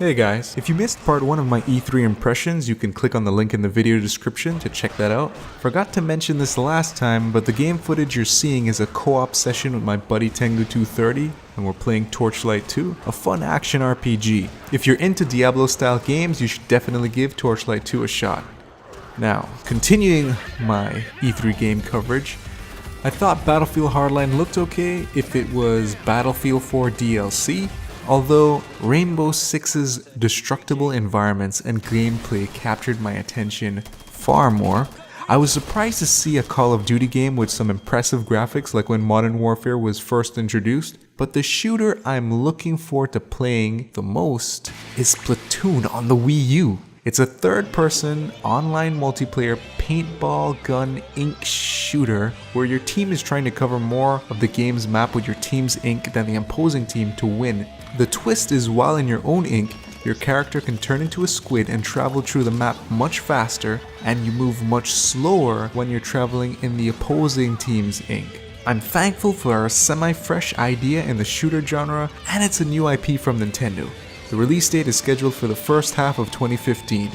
Hey guys, if you missed part 1 of my E3 impressions, you can click on the link in the video description to check that out. Forgot to mention this last time, but the game footage you're seeing is a co-op session with my buddy Tengu230, and we're playing Torchlight 2, a fun action RPG. If you're into Diablo style games, you should definitely give Torchlight 2 a shot. Now, continuing my E3 game coverage, I thought Battlefield Hardline looked okay if it was Battlefield 4 DLC. Although Rainbow Six's destructible environments and gameplay captured my attention far more, I was surprised to see a Call of Duty game with some impressive graphics like when Modern Warfare was first introduced, but the shooter I'm looking forward to playing the most is Platoon on the Wii U. It's a third-person, online multiplayer paintball gun ink shooter where your team is trying to cover more of the game's map with your team's ink than the opposing team to win. The twist is while in your own ink, your character can turn into a squid and travel through the map much faster, and you move much slower when you're traveling in the opposing team's ink. I'm thankful for a semi-fresh idea in the shooter genre, and it's a new IP from Nintendo. The release date is scheduled for the first half of 2015.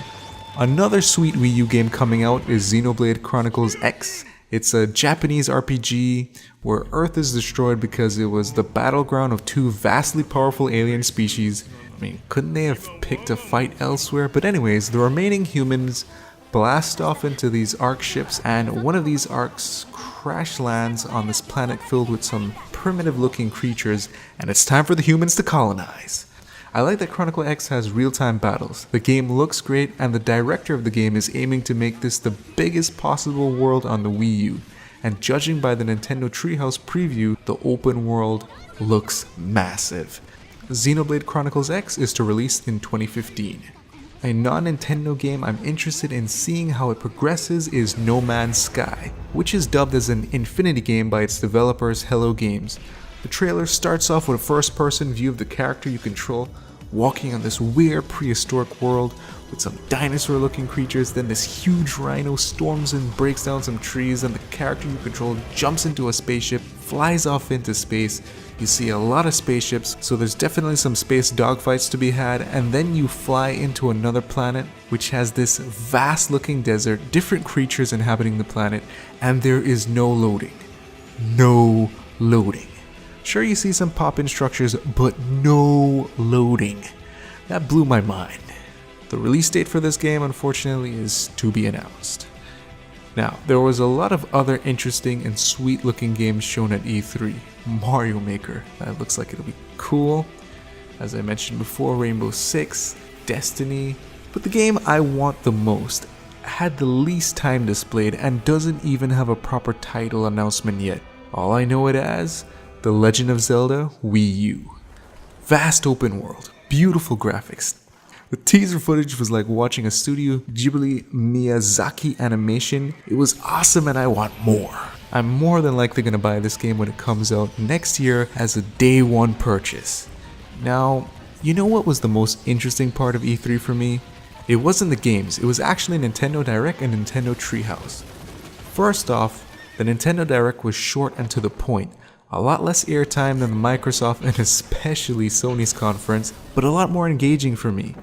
Another sweet Wii U game coming out is Xenoblade Chronicles X. It's a Japanese RPG where Earth is destroyed because it was the battleground of two vastly powerful alien species. I mean, couldn't they have picked a fight elsewhere? But anyways, the remaining humans blast off into these Ark ships, and one of these Arks crash lands on this planet filled with some primitive looking creatures, and it's time for the humans to colonize. I like that Chronicle X has real-time battles. The game looks great, and the director of the game is aiming to make this the biggest possible world on the Wii U. And judging by the Nintendo Treehouse preview, the open world looks massive. Xenoblade Chronicles X is to release in 2015. A non-Nintendo game I'm interested in seeing how it progresses is No Man's Sky, which is dubbed as an Infinity game by its developers Hello Games. The trailer starts off with a first-person view of the character you control, walking on this weird prehistoric world with some dinosaur-looking creatures. Then this huge rhino storms and breaks down some trees, and the character you control jumps into a spaceship, flies off into space. You see a lot of spaceships, so there's definitely some space dogfights to be had, and then you fly into another planet which has this vast-looking desert, different creatures inhabiting the planet, and there is no loading. No loading. Sure, you see some pop-in structures, but no loading. That blew my mind. The release date for this game, unfortunately, is to be announced. Now, there was a lot of other interesting and sweet-looking games shown at E3. Mario Maker, that looks like it'll be cool. As I mentioned before, Rainbow Six, Destiny. But the game I want the most had the least time displayed and doesn't even have a proper title announcement yet. All I know it as: The Legend of Zelda Wii U. Vast open world, beautiful graphics. The teaser footage was like watching a Studio Ghibli Miyazaki animation. It was awesome and I want more. I'm more than likely going to buy this game when it comes out next year as a day one purchase. Now, you know what was the most interesting part of E3 for me? It wasn't the games, it was actually Nintendo Direct and Nintendo Treehouse. First off, the Nintendo Direct was short and to the point. A lot less airtime than the Microsoft and especially Sony's conference, but a lot more engaging for me.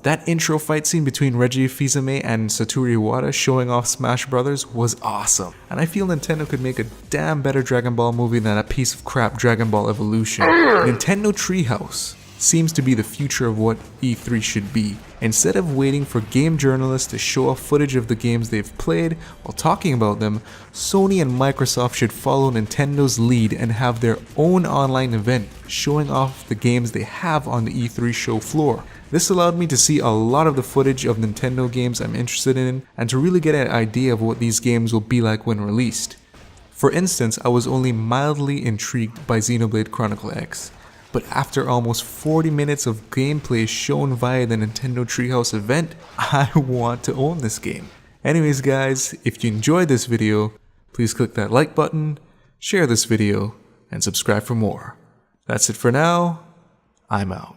That intro fight scene between Reggie Fils-Aimé and Satoru Iwata showing off Smash Brothers was awesome, and I feel Nintendo could make a damn better Dragon Ball movie than a piece of crap Dragon Ball Evolution. Nintendo Treehouse seems to be the future of what E3 should be. Instead of waiting for game journalists to show off footage of the games they've played while talking about them, Sony and Microsoft should follow Nintendo's lead and have their own online event showing off the games they have on the E3 show floor. This allowed me to see a lot of the footage of Nintendo games I'm interested in and to really get an idea of what these games will be like when released. For instance, I was only mildly intrigued by Xenoblade Chronicle X. But after almost 40 minutes of gameplay shown via the Nintendo Treehouse event, I want to own this game. Anyways guys, if you enjoyed this video, please click that like button, share this video, and subscribe for more. That's it for now. I'm out.